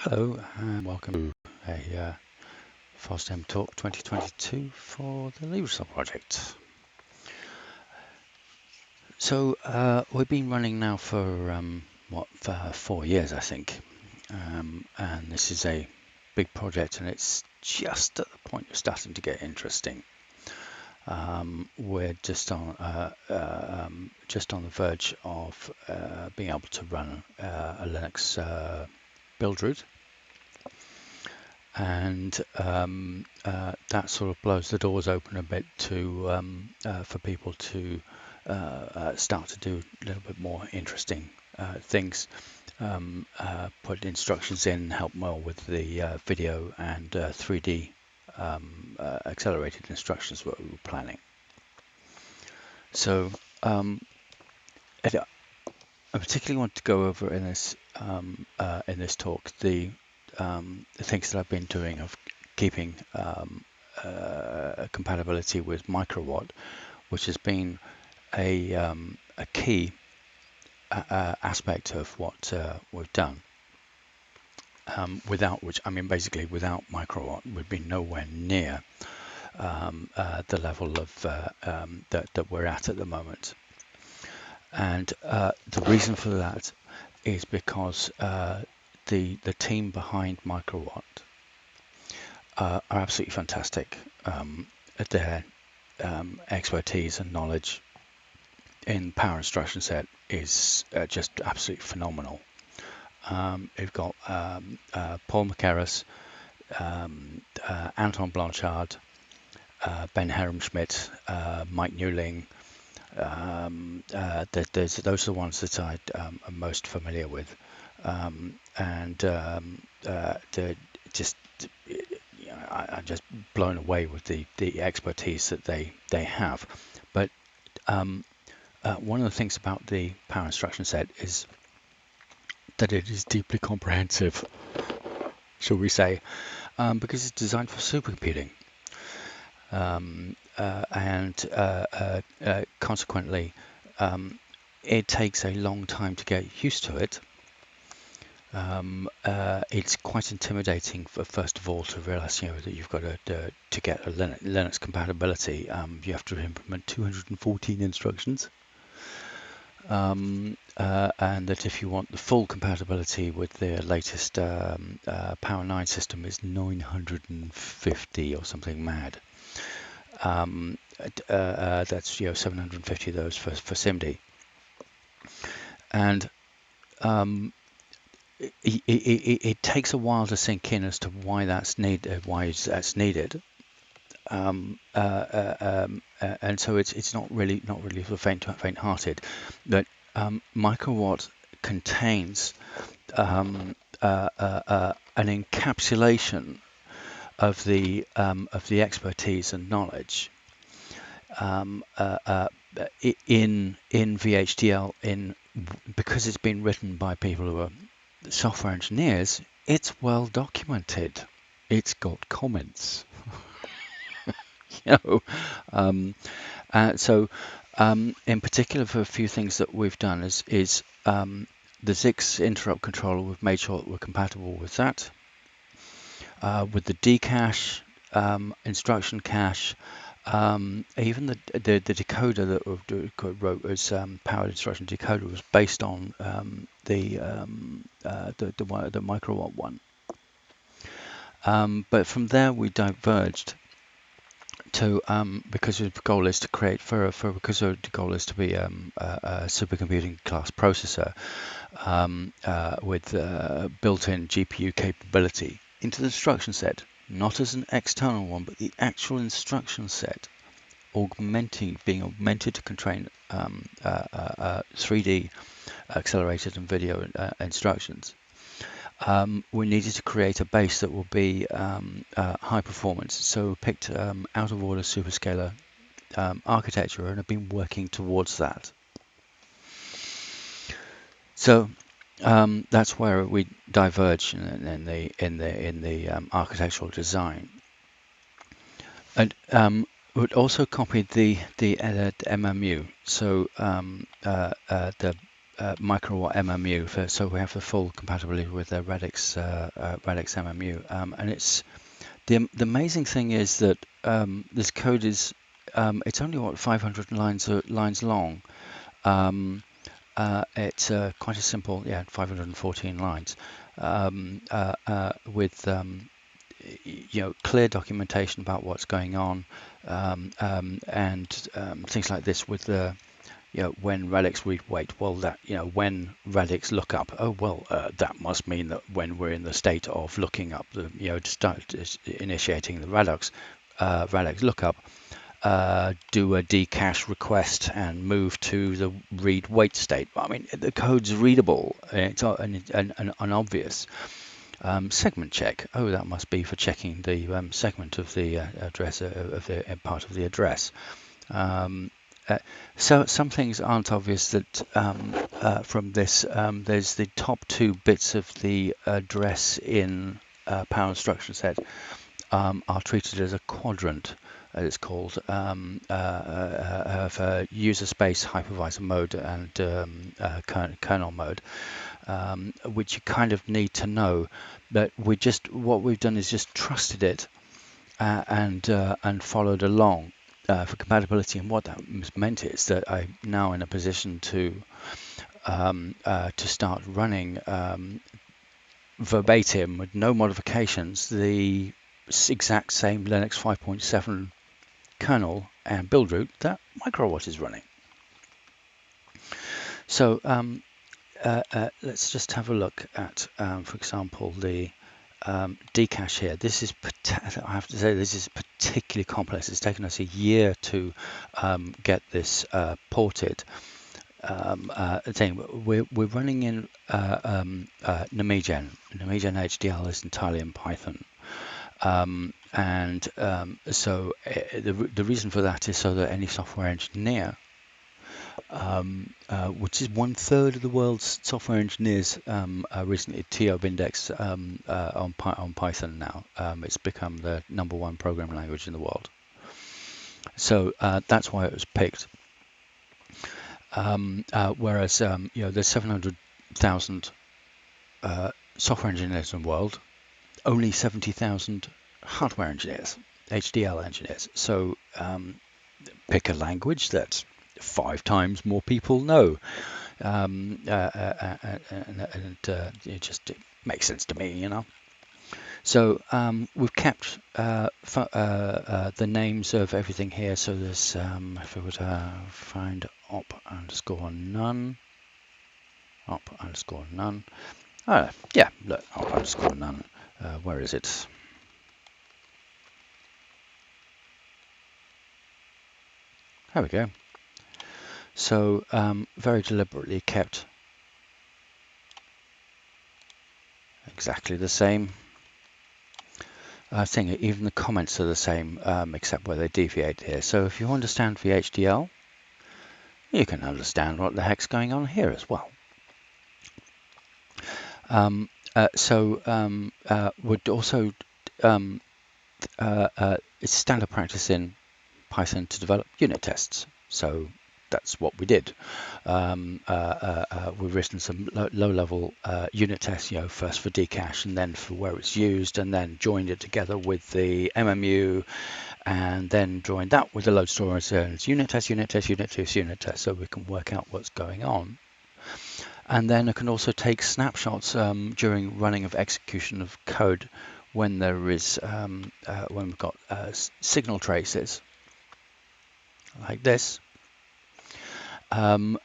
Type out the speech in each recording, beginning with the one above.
Hello and welcome to a FOSDEM Talk 2022 for the libre-soc project. So we've been running now for 4 years, I think, and this is a big project, and it's just at the point of starting to get interesting. We're just on the verge of being able to run a Linux build root. And that sort of blows the doors open a bit to for people to start to do a little bit more interesting things. Put instructions in, help more with the video and 3D accelerated instructions what we were planning. So I particularly want to go over in this talk the things that I've been doing of keeping compatibility with Microwatt, which has been a key aspect of what we've done. Without which, I mean, basically without Microwatt, we'd be nowhere near the level of that we're at the moment. And the reason for that is because the team behind Microwatt are absolutely fantastic. Their expertise and knowledge in power instruction set is just absolutely phenomenal. We've got Paul McCarris, Anton Blanchard, Ben Hermschmidt, Mike Newling. Those are the ones that I'm most familiar with, and they're just I'm just blown away with the expertise that they have. But one of the things about the power instruction set is that it is deeply comprehensive, shall we say, because it's designed for supercomputing. And consequently, it takes a long time to get used to it. It's quite intimidating, first of all, to realize that you've got to get a Linux compatibility. You have to implement 214 instructions, and that if you want the full compatibility with the latest Power 9 system, is 950 or something mad. That's 750 of those for SIMD, and it takes a while to sink in as to why that's needed. And so it's not really for faint-hearted. But Microwatt contains an encapsulation of the expertise and knowledge in VHDL because it's been written by people who are software engineers. It's well documented. It's got comments. So in particular, for a few things that we've done is the Zix interrupt controller. We've made sure that we're compatible with that. With the dcache, instruction cache, even the decoder that we wrote as powered instruction decoder was based on the Microwatt one. But from there we diverged to because the goal is to create because the goal is to be a supercomputing class processor with built-in GPU capability into the instruction set, not as an external one, but the actual instruction set, being augmented to contain 3D accelerated and video instructions. We needed to create a base that will be high performance, so we picked out of order superscalar architecture and have been working towards that. So that's where we diverge in the architectural design. And we also copied the MMU. So the Microwatt MMU, so we have the full compatibility with the Radix MMU, and it's the amazing thing is that this code is it's only what 500 lines long. It's quite a simple, 514 lines with clear documentation about what's going on, and things like this with the when radix read wait, well, that when radix lookup, oh well, that must mean that when we're in the state of looking up the to start initiating the radix lookup, do a decache request and move to the read wait state. I mean, the code's readable, it's and obvious. Segment check. Oh, that must be for checking the segment of the address of the part of the address. So some things aren't obvious that from this. There's the top 2 bits of the address in power instruction set are treated as a quadrant. It's called for user space, hypervisor mode, and kernel mode, which you kind of need to know. But what we've done is just trusted it and followed along for compatibility. And what that meant is that I'm now in a position to start running verbatim with no modifications the exact same Linux 5.7 kernel and build route that Microwatt is running. So let's just have a look at, for example, the decache here. This is, I have to say, this is particularly complex. It's taken us a year to get this ported. We're running in NamiGen. NamiGen HDL is entirely in Python. So the reason for that is so that any software engineer, which is 1/3 of the world's software engineers, recently TO've indexed on Python now. It's become the #1 programming language in the world. So that's why it was picked. Whereas there's 700,000 software engineers in the world, only 70,000 hardware engineers, HDL engineers. So pick a language that 5 times more people know, and it makes sense to me, So we've kept the names of everything here. So there's, if I were to find op_none, op_none. Yeah, look, op_none. Where is it? There we go. So very deliberately kept exactly the same. I think even the comments are the same, except where they deviate here. So if you understand VHDL, you can understand what the heck's going on here as well. Would also it's standard practice in Python to develop unit tests. So that's what we did. We've written some low-level unit tests, first for decache and then for where it's used, and then joined it together with the MMU, and then joined that with the load storage. And it's unit test, unit test, unit test, unit test, so we can work out what's going on. And then I can also take snapshots during running of execution of code when there is when we've got signal traces like this. And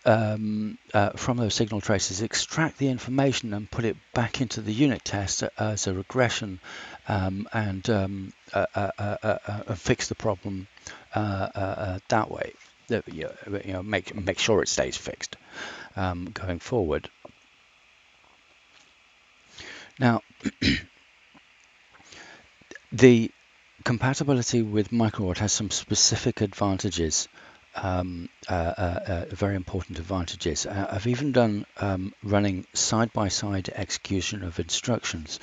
from those signal traces, extract the information and put it back into the unit test as a regression, and fix the problem that way. Make sure it stays fixed going forward. Now, the compatibility with Microwatt has some specific advantages, very important advantages. I've even done running side-by-side execution of instructions,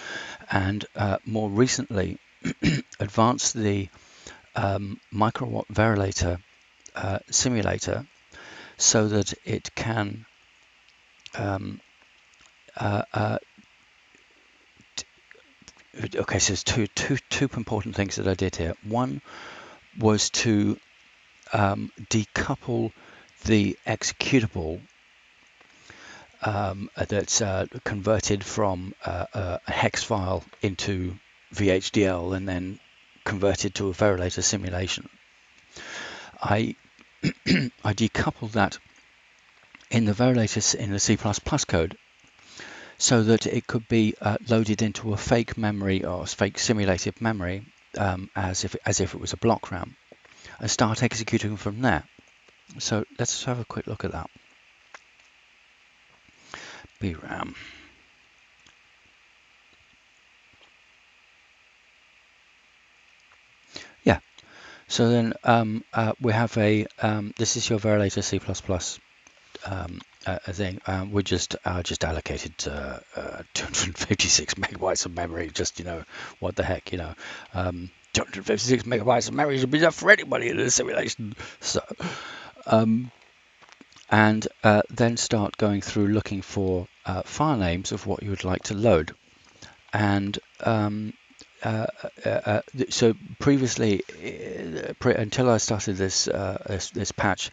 and more recently advanced the Microwatt Verilator simulator so that it can okay, so there's two important things that I did here. One was to decouple the executable that's converted from a hex file into VHDL and then converted to a Verilator simulation. I I decoupled that in the Verilator in the C++ code so that it could be loaded into a fake memory or fake simulated memory as if it was a block RAM and start executing from there. So let's have a quick look at that. BRAM. Yeah. So then we have a this is your Verilator C++ thing. We just allocated 256 megabytes of memory. Just what the heck, 256 megabytes of memory should be enough for anybody in this simulation. So and then start going through looking for file names of what you would like to load. And so previously, until I started this patch,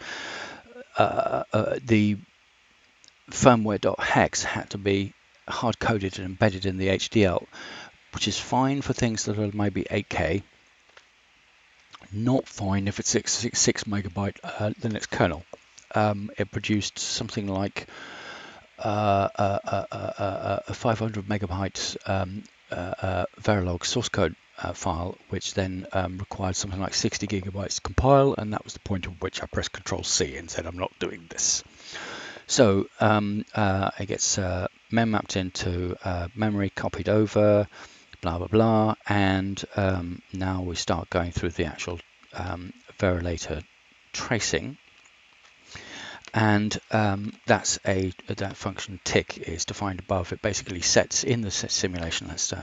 the firmware.hex had to be hard-coded and embedded in the HDL, which is fine for things that are maybe 8K. Not fine if it's 6 megabyte Linux kernel. It produced something like 500 megabytes Verilog source code file, which then required something like 60 gigabytes to compile, and that was the point at which I pressed Control-C and said, I'm not doing this. So it gets mem mapped into memory, copied over, blah, blah, blah, and now we start going through the actual Verilator tracing. And that function tick is defined above. It basically sets in the simulation. Let's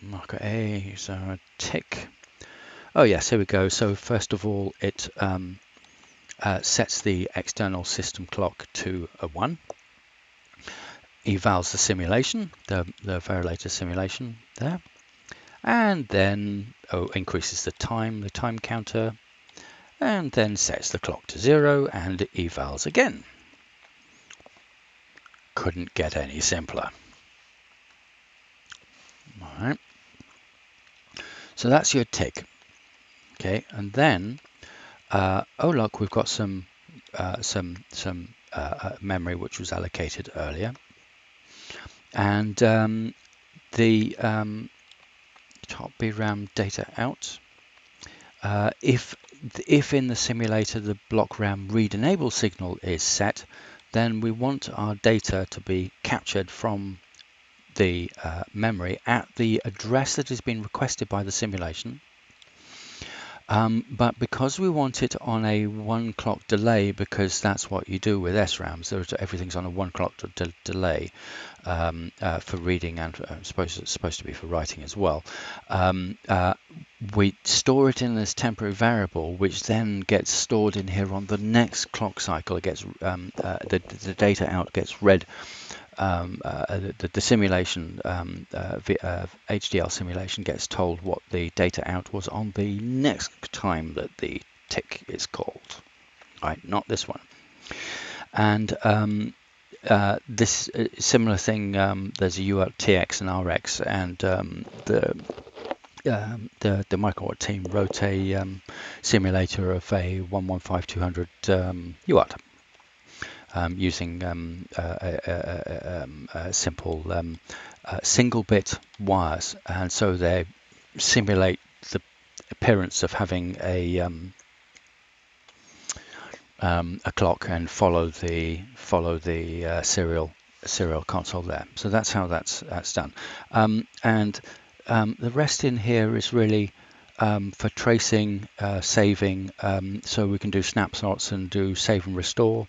marker A, so a tick. Oh yes, here we go. So first of all, it sets the external system clock to a 1. Evals the simulation, the Verilator simulation there, and then increases the time counter, and then sets the clock to 0 and evals again. Couldn't get any simpler. All right. So that's your tick. Okay, and then oh look, we've got some memory which was allocated earlier, and the top BRAM data out. If in the simulator the block RAM read enable signal is set, then we want our data to be captured from the memory at the address that has been requested by the simulation. But because we want it on a 1 clock delay, because that's what you do with SRAMs, everything's on a 1 clock delay for reading and supposed to be for writing as well. We store it in this temporary variable, which then gets stored in here on the next clock cycle. It gets the data out gets read. The simulation, HDL simulation, gets told what the data out was on the next time that the tick is called, right? Not this one. And this similar thing. There's a UART TX and RX, and the Microwatt team wrote a simulator of a 115200 UART. Using simple single-bit wires, and so they simulate the appearance of having a clock and follow the serial console there. So that's how that's done, and the rest in here is really for tracing, saving, so we can do snapshots and do save and restore.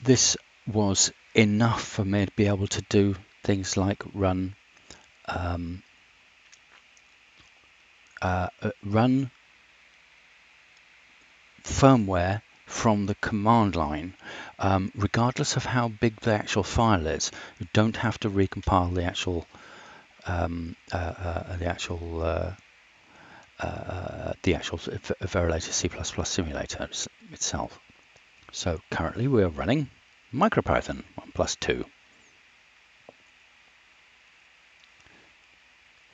This was enough for me to be able to do things like run firmware from the command line, regardless of how big the actual file is. You don't have to recompile the actual Verilator C++ simulator itself. So currently we are running MicroPython 1+2.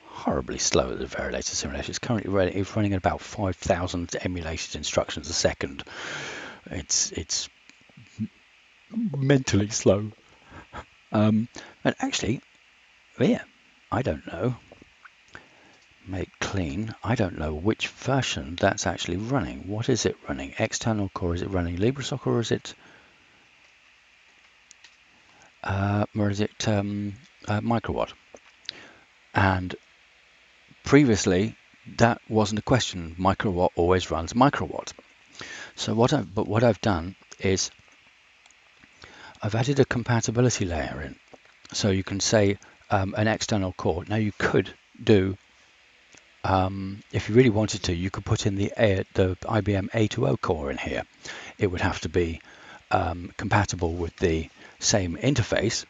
Horribly slow at the Verilator simulator. It's currently running at about 5,000 emulated instructions a second. It's mentally slow. And actually, yeah, I don't know. Make clean. I don't know which version that's actually running. What is it running? External core? Is it running libre-soc or is it Microwatt? And previously, that wasn't a question. Microwatt always runs Microwatt. So what I've done is I've added a compatibility layer in. So you can say an external core. Now you could do, if you really wanted to, you could put in the IBM A20 core in here. It would have to be compatible with the same interface,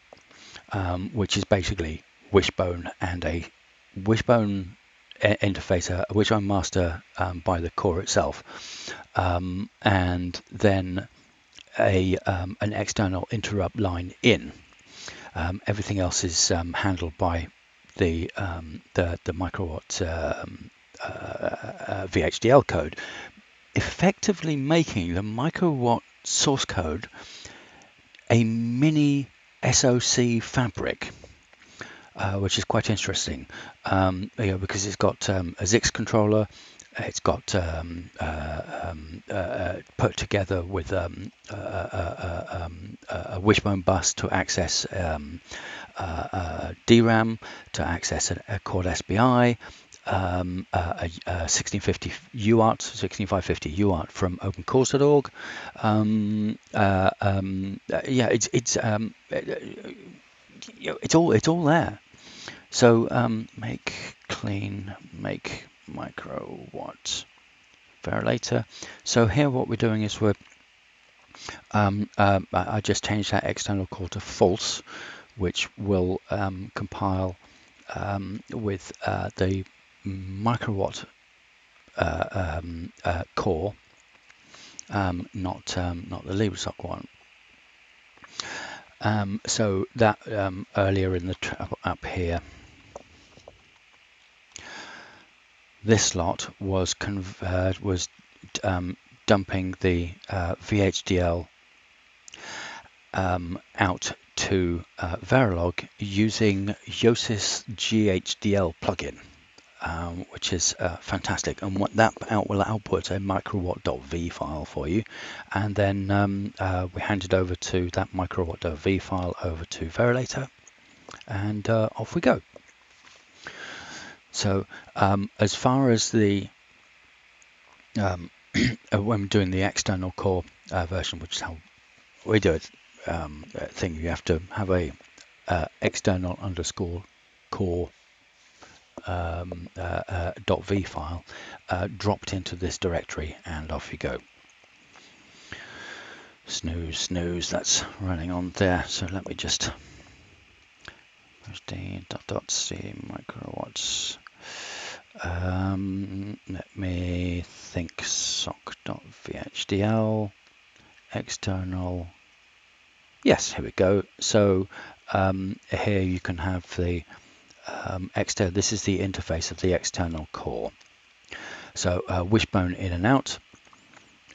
which is basically Wishbone and a Wishbone interface, a Wishbone master by the core itself, and then an external interrupt line in. Everything else is handled by the Microwatt VHDL code, effectively making the Microwatt source code a mini SoC fabric, which is quite interesting, because it's got a Zix controller. It's got put together with a Wishbone bus to access DRAM, to access a Quad SBI, a 1650 UART, 16550 UART from opencores.org. Yeah, it's all there. So make clean, make Microwatt Verilator. So here what we're doing is I just changed that external core to false, which will compile with the Microwatt core, not the libre-soc one. So that earlier in the up here, this lot was dumping the VHDL out to Verilog using Yosis GHDL plugin, which is fantastic. And what that will output a microwatt.v file for you, and then we handed over to that microwatt.v file over to Verilator, and off we go. So as far as the when doing the external core version, which is how we do it, thing, you have to have a external underscore core .v file dropped into this directory, and off you go. Snooze, that's running on there. So let me just .c microwatts. Let me think soc.vhdl external. Yes, here we go. So here you can have the external. This is the interface of the external core. So Wishbone in and out.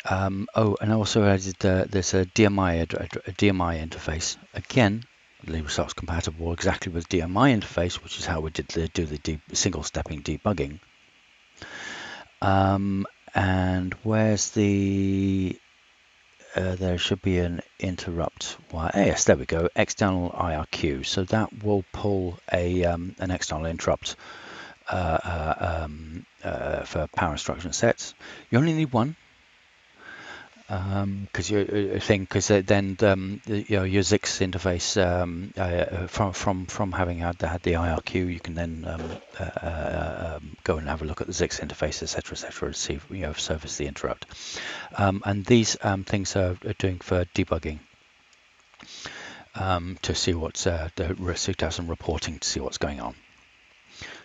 Oh, and I also added there's a DMI interface. Again, libre-soc's compatible exactly with DMI interface, which is how we do the single-stepping debugging. And where's the there should be an interrupt wire. Yes, there we go. External IRQ. So that will pull an external interrupt for power instruction sets. You only need one. because you think because then your Zix interface from having had the IRQ, you can then go and have a look at the Zix interface, etc., to see service the interrupt. And these things are doing for debugging. To see what's the RISC-2000 reporting to see what's going on.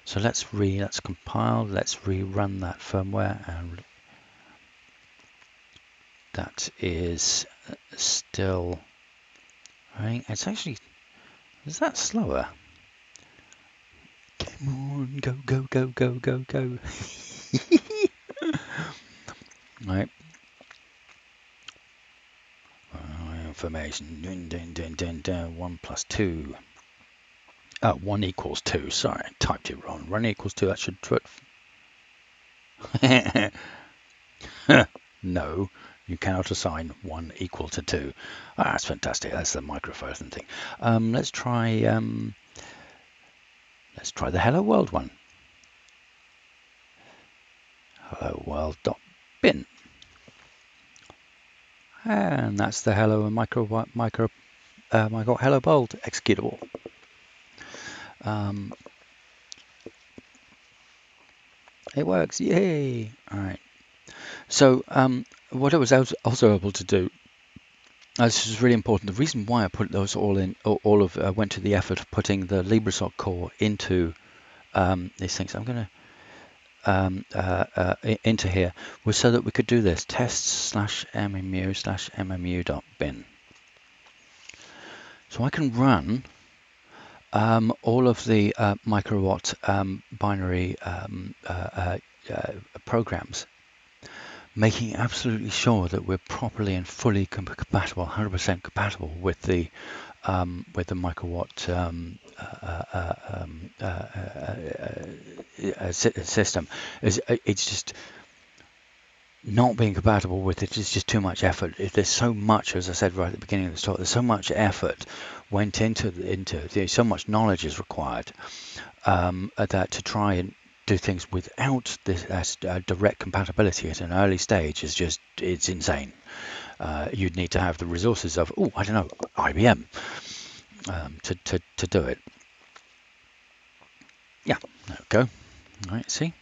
So let's compile, let's rerun that firmware, and that is still running. It's actually, is that slower? Come on, go, go, go, go, go, go. Right. Information. 1 plus 2. 1 equals 2. Sorry, I typed it wrong. 1 equals 2. That should. No, you cannot assign 1 equal to 2. That's fantastic. That's the microphone thing. Let's try the hello world one. Hello world.bin. And that's the hello and micro hello world executable. It works, yay! All right. So what I was also able to do, this is really important. The reason why I put those all in, went to the effort of putting the libre-soc core into these things. I'm going to into here was so that we could do this tests/mmu/mmu.bin. So I can run all of the Microwatt binary programs, making absolutely sure that we're properly and fully compatible, 100% compatible with the Microwatt system. It's just not being compatible with it is just too much effort. There's so much, as I said right at the beginning of the talk, there's so much effort went into so much knowledge is required that to try and do things without this direct compatibility at an early stage is just, it's insane. You'd need to have the resources of, I don't know, IBM to do it. Yeah, there we go. All right, see?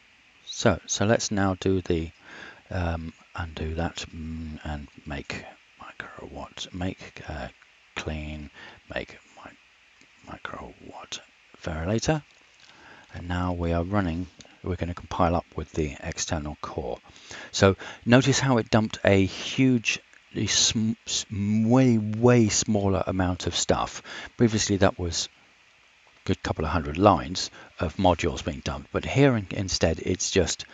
So let's now do the undo that and make Microwatt, make clean, make Microwatt validator. And now we are running, we're going to compile up with the external core. So notice how it dumped a huge, way smaller amount of stuff. Previously that was a good couple of hundred lines of modules being dumped, but here instead it's just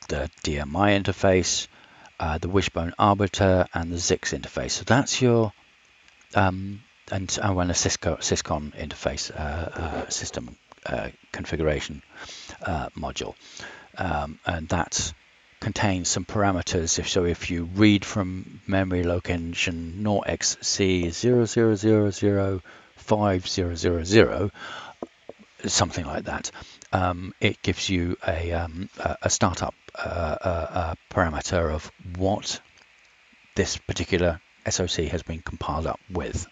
the DMI interface, the wishbone arbiter, and the Zix interface. So that's your and a syscon interface system configuration module, and that contains some parameters. If you read from memory location 0xC0000500, something like that, it gives you a startup parameter of what this particular SoC has been compiled up with.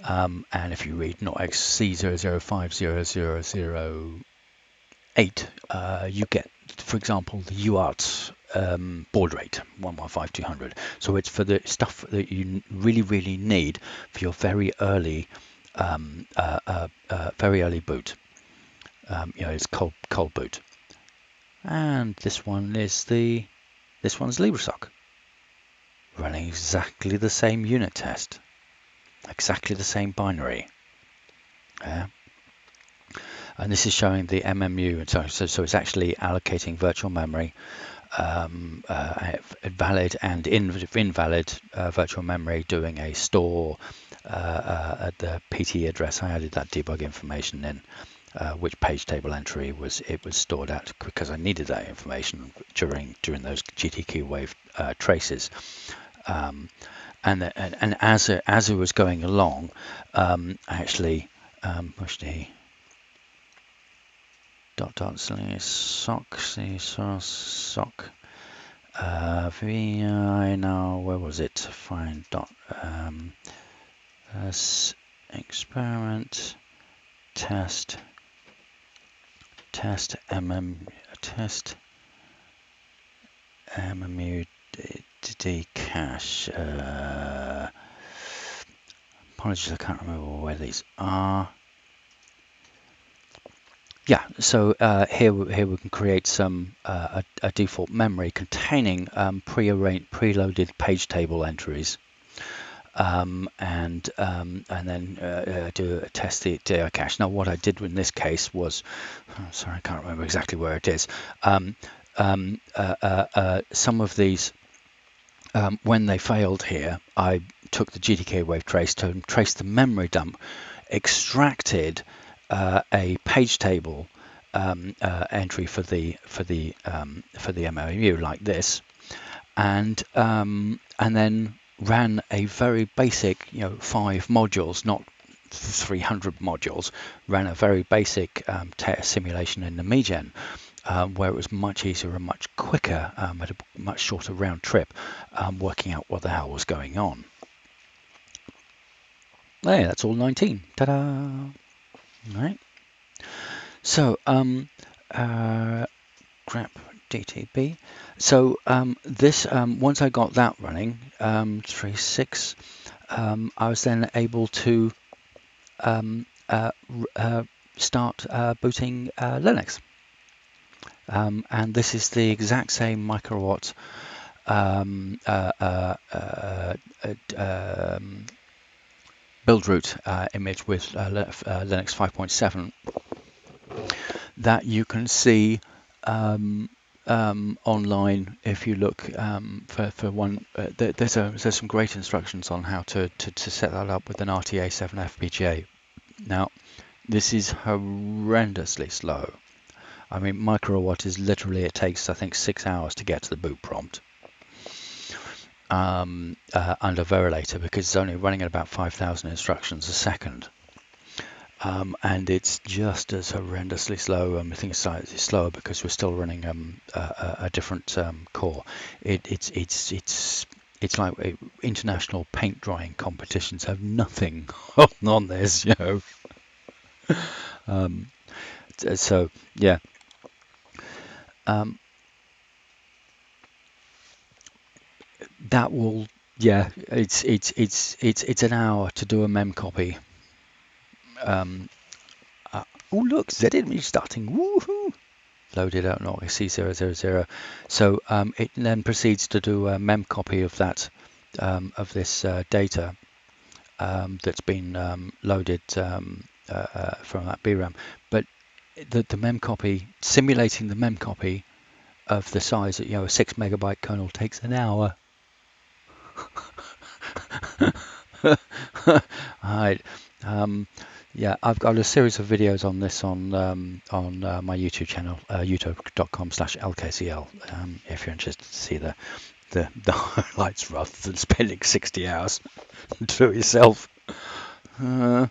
And if you read 0xC0050008, you get, for example, the UART baud rate 115200. So it's for the stuff that you really need for your very early boot. It's cold boot. And this one's libre-soc, running exactly the same unit test, exactly the same binary. And this is showing the MMU, and so it's actually allocating virtual memory, valid and invalid virtual memory, doing a store at the PT address. I added that debug information in. Which page table entry it was stored at, because I needed that information during those GTQ wave traces. And as it was going along, I actually pushed the //soc VI now, where was it? Find dot experiment test MMU cache. Apologies, I can't remember where these are. Yeah, so here we can create some a default memory containing preloaded page table entries, and then do test the DI cache. Now, what I did in this case was, sorry, I can't remember exactly where it is. Some of these, when they failed here, I took the GTK wave trace to trace the memory dump, extracted a page table entry for the MOU like this, and then ran a very basic, 5 modules, not 300 modules, ran a very basic simulation in the MeGen, where it was much easier and much quicker, at a much shorter round trip, working out what the hell was going on. Hey, that's all 19. Ta-da! All right. So, grep DTB. So this, once I got that running, 3.6, I was then able to start booting Linux. And this is the exact same Microwatt build root image with Linux 5.7 that you can see online. If you look for one, there's some great instructions on how to set that up with an RTA 7 FPGA. Now, this is horrendously slow. I mean, Microwatt is literally, it takes, I think, 6 hours to get to the boot prompt under Verilator, because it's only running at about 5,000 instructions a second. And it's just as horrendously slow. I think it's slightly slower because we're still running a different core. It's like international paint drying competitions have nothing on this, So yeah. That will, yeah, it's an hour to do a mem copy. Oh look, Z image starting. Woohoo! Loaded out not C000. So it then proceeds to do a mem copy of that of this data that's been loaded from that BRAM. But the mem copy, simulating the mem copy of the size that, a 6 megabyte kernel takes an hour. Right. Yeah, I've got a series of videos on this on my YouTube channel, youtube.com/lkcl. If you're interested to see the highlights rather than spending 60 hours to do it yourself. Thing.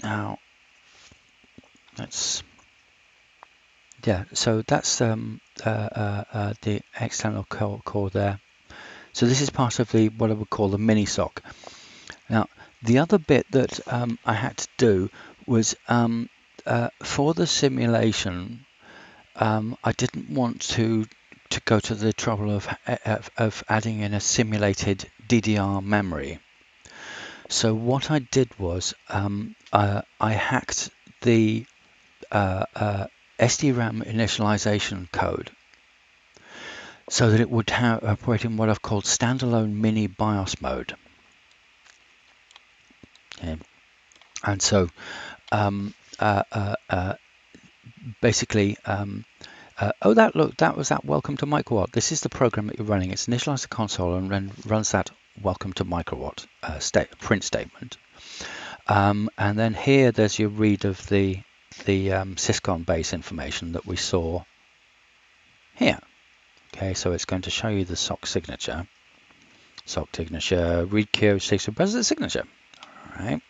Now, so that's the external core there. So this is part of the what I would call the mini-soc. Now, the other bit that I had to do was for the simulation, I didn't want to go to the trouble of adding in a simulated DDR memory. So what I did was I hacked the SDRAM initialization code so that it would operate in what I've called standalone MiniBIOS mode. Okay. And so basically, that was that welcome to Microwatt. This is the program that you're running. It's initialized the console and then runs that welcome to Microwatt print statement. And then here there's your read of the syscon base information that we saw here. Okay, so it's going to show you the SOC signature, read key 06 present signature. All right.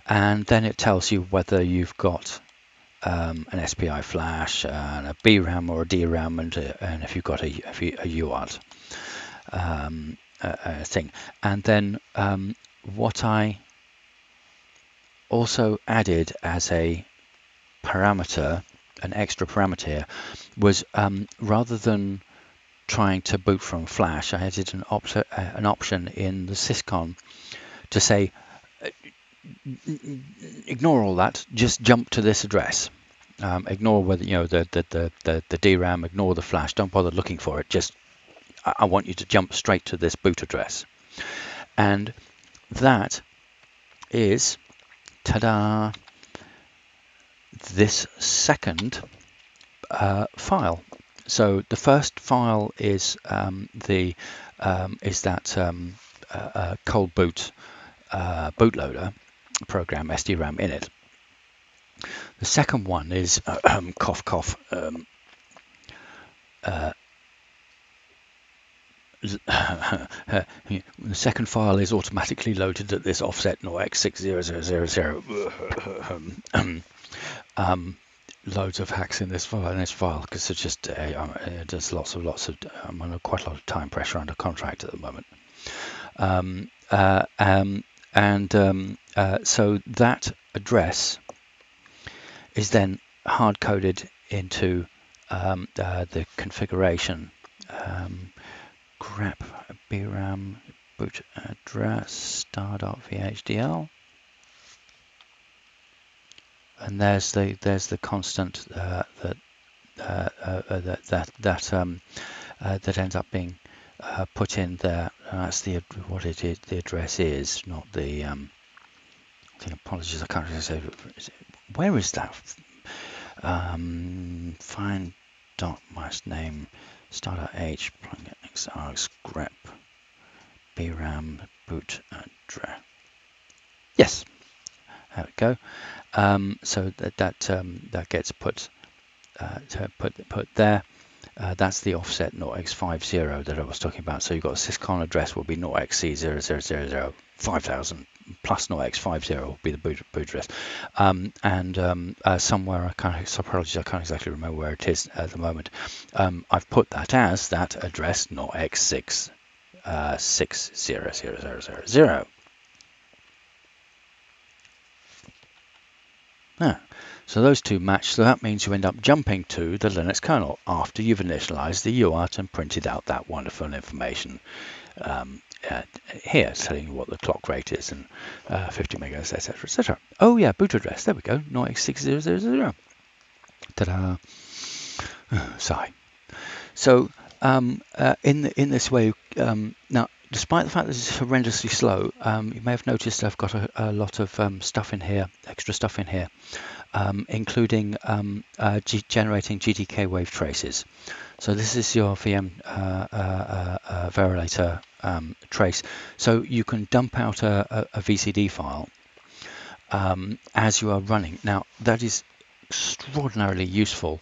and then it tells you whether you've got an SPI flash, and a BRAM or a DRAM, and if you've got a UART thing. And then what I also added as a parameter, an extra parameter here, was rather than trying to boot from flash, I added an option in the syscon to say, ignore all that, just jump to this address. Ignore whether the DRAM, ignore the flash, don't bother looking for it. Just I want you to jump straight to this boot address, and that is, ta-da, this second file. So the first file is that cold boot bootloader program, SDRAM init. The second one is cough cough. The second file is automatically loaded at this offset 0x60000. Loads of hacks in this file because it's just there's lots of I'm under quite a lot of time pressure under contract at the moment. So that address is then hard coded into the configuration. Grep BRAM boot address star.vhdl, and there's the constant that ends up being put in there. That's what it is. The address is not the. Apologies, I can't really say. Where is that? Find dot mouse name star.h xr grep BRAM boot address. Yes, there we go. So that gets put there. That's the offset 0x50 that I was talking about. So you've got a syscon address will be 0xC0000 5000 plus 0x50 will be the boot address. Somewhere I can't exactly remember where it is at the moment. I've put that as that address 0x6 60000. So those two match, so that means you end up jumping to the Linux kernel after you've initialized the UART and printed out that wonderful information here, telling you what the clock rate is and 50 megahertz, etc., etc. Oh yeah, boot address, there we go, 0x6000. Ta-da! Sigh. So in this way, now, despite the fact that it's horrendously slow, you may have noticed I've got a lot of stuff in here, extra stuff in here, including generating GTK wave traces. So this is your VM Verilator trace. So you can dump out a VCD file as you are running. Now, that is extraordinarily useful,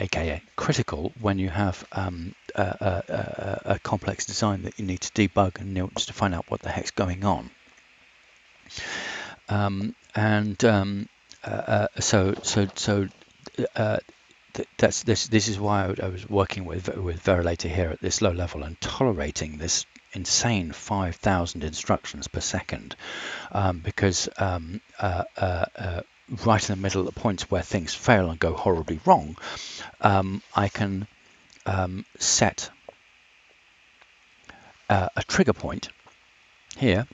aka critical, when you have a complex design that you need to debug and need to find out what the heck's going on. This is why I was working with Verilator here at this low level and tolerating this insane 5,000 instructions per second, because right in the middle at the points where things fail and go horribly wrong, I can set a trigger point here.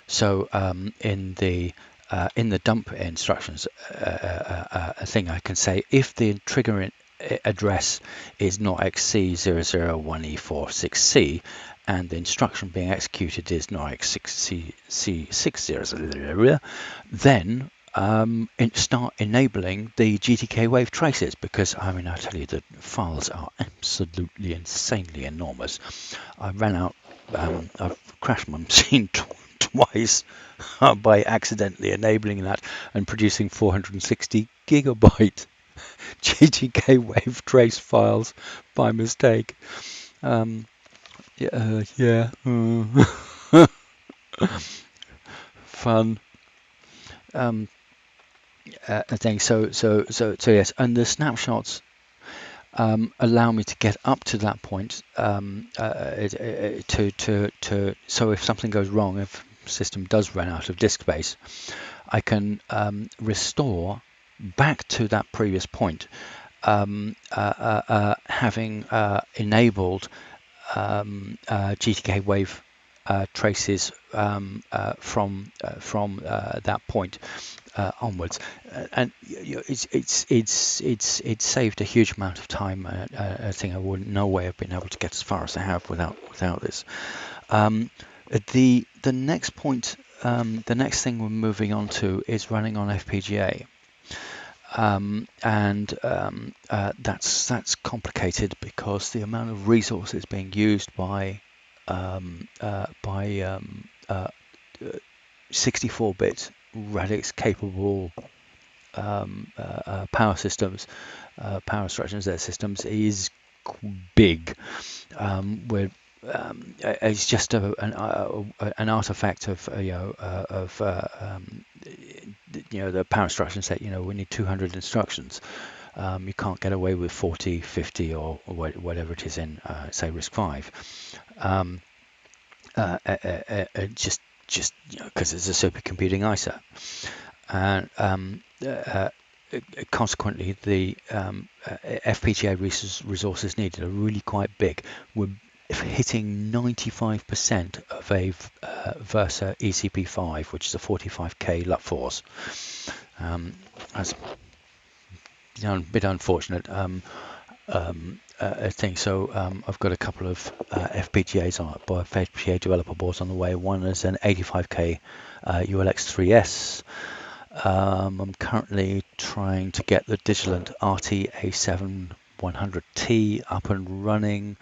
So in the dump instructions thing, I can say if the trigger address is 0xC001E46C and the instruction being executed is 0x6C600, then start enabling the GTK wave traces, because I mean, I tell you, the files are absolutely insanely enormous. I ran out, I've crashed my machine twice by accidentally enabling that and producing 460 gigabyte GTK wave trace files by mistake. Yeah. Fun thing. So yes, and the snapshots allow me to get up to that point so if something goes wrong, if the system does run out of disk space, I can restore back to that previous point, having enabled GTK wave traces from that point onwards, and it's saved a huge amount of time. I think I would no way have been able to get as far as I have without this. Um, the next point, the next thing we're moving on to is running on FPGA. And that's complicated because the amount of resources being used by 64-bit radix capable power systems, power instruction set systems is big. We're It's just an artifact of the power instruction set. We need 200 instructions. You can't get away with 40, 50, or whatever it is in, say, RISC-V. Um, just because it's a supercomputing ISA, and consequently, the FPGA resources needed are really quite big. We're hitting 95% of a Versa ECP5, which is a 45K LUT force. That's a bit unfortunate thing. So I've got a couple of FPGA developer boards on the way. One is an 85K ULX3S. I'm currently trying to get the Digilant RT-A7-100T up and running.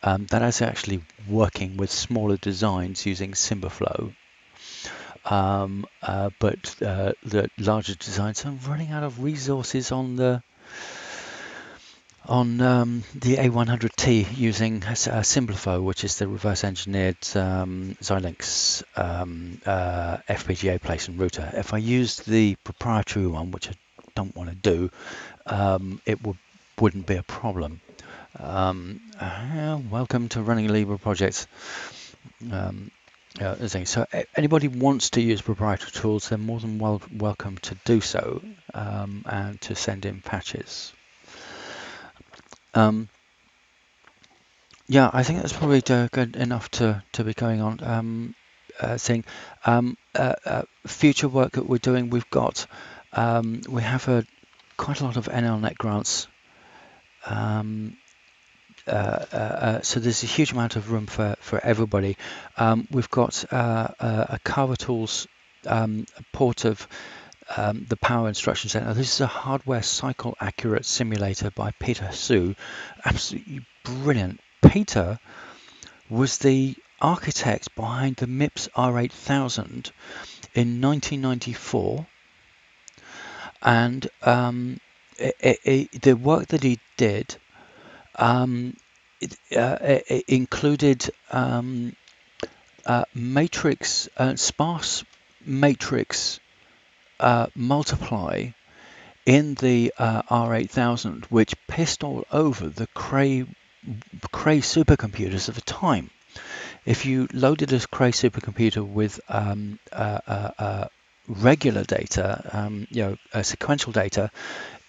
That is actually working with smaller designs using Simberflow. But the larger designs are running out of resources on the A100T using Simplifo, which is the reverse engineered Xilinx FPGA place and router. If I used the proprietary one, which I don't want to do, it wouldn't be a problem. Welcome to running Libre projects. So anybody wants to use proprietary tools, they're more than welcome to do so, and to send in patches. Yeah, I think that's probably good enough to be going on. Future work that we're doing, we have quite a lot of NLNet grants. So there's a huge amount of room for everybody. We've got a Carver Tools port of the power instruction set. Now, this is a hardware cycle accurate simulator by Peter Su. Absolutely brilliant. Peter was the architect behind the MIPS R8000 in 1994, and the work that he did it included matrix, sparse matrix multiply in the R8000, which pissed all over the Cray supercomputers of the time. If you loaded a Cray supercomputer with regular data, sequential data,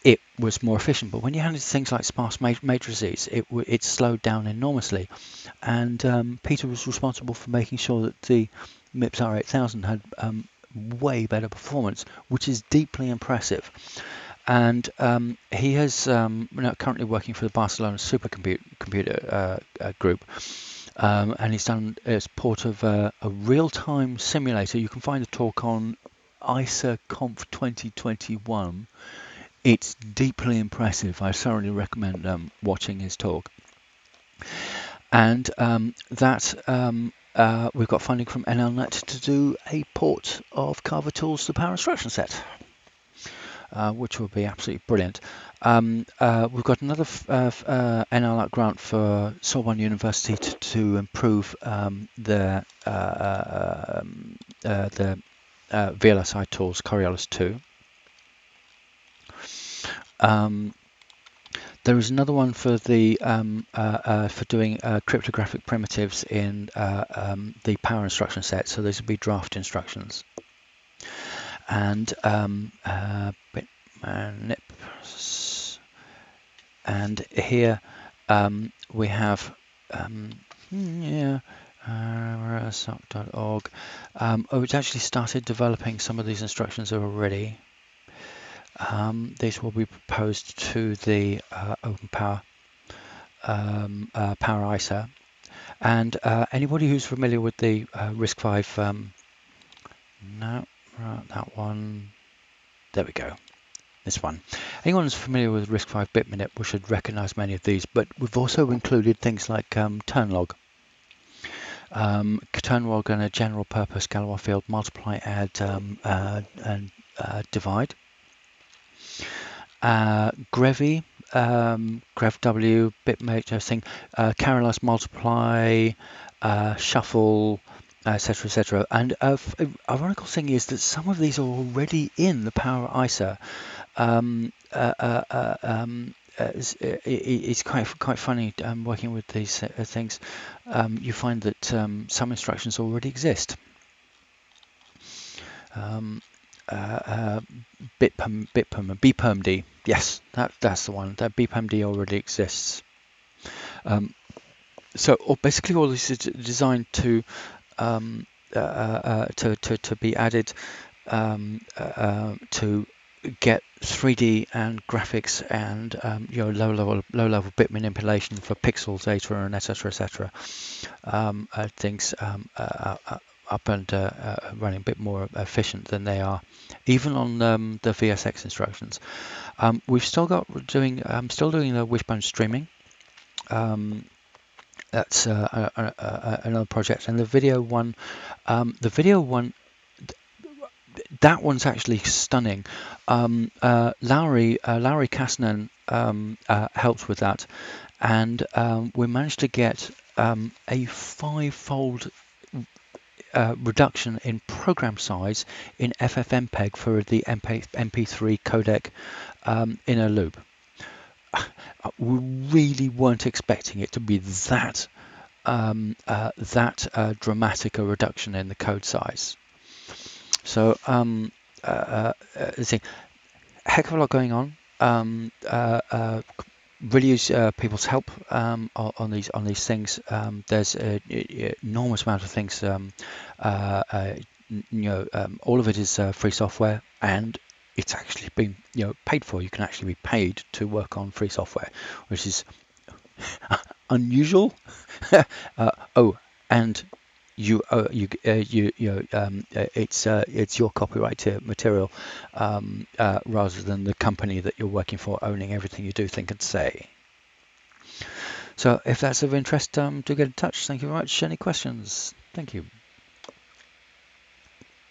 it was more efficient. But when you handed things like sparse matrices, it slowed down enormously. And Peter was responsible for making sure that the MIPS R8000 had way better performance, which is deeply impressive. And he is currently working for the Barcelona supercomputer group. And he's done as part of a real-time simulator. You can find the talk on ISA Conf 2021. It's deeply impressive. I thoroughly recommend watching his talk. And we've got funding from NLNet to do a port of Carver Tools to Power Instruction Set. which will be absolutely brilliant. We've got another NLAT grant for Sorbonne University to improve the VLSI tools, Coriolis 2. There is another one for the for doing cryptographic primitives in the power instruction set. So these will be draft instructions. And bitmanips. And here we have soc.org. It's actually started developing some of these instructions already. These will be proposed to the Open Power Power ISA, and anybody who's familiar with the RISC-V, no, right, that one, there we go, this one. Anyone who's familiar with RISC-V bitminip should recognize many of these, but we've also included things like ternlog. Ternlog and a general purpose Galois field multiply, add, and divide. Grevy, grevw, bitmate, thing, Carolus multiply, shuffle, etc., etc. And ironical thing is that some of these are already in the Power ISA. It's quite funny working with these things. You find that some instructions already exist. BPermD, yes, that's the one. That BPermD already exists. So basically, all this is designed to be added to get 3D and graphics and low level bit manipulation for pixel data and etc. Things up and running a bit more efficient than they are even on the VSX instructions. We've still got still doing the wishbone streaming. That's another project, and the video one, that one's actually stunning. Lowry Kasnan helped with that, and we managed to get a 5-fold reduction in program size in FFmpeg for the MP3 codec in a loop. We really weren't expecting it to be that dramatic a reduction in the code size. So heck of a lot going on. Really use people's help on these things. There's an enormous amount of things. All of it is free software, and it's actually been paid for. You can actually be paid to work on free software, which is unusual. And it's your copyright material rather than the company that you're working for owning everything you do, think, and say. So if that's of interest, do get in touch. Thank you very much. Any questions? Thank you.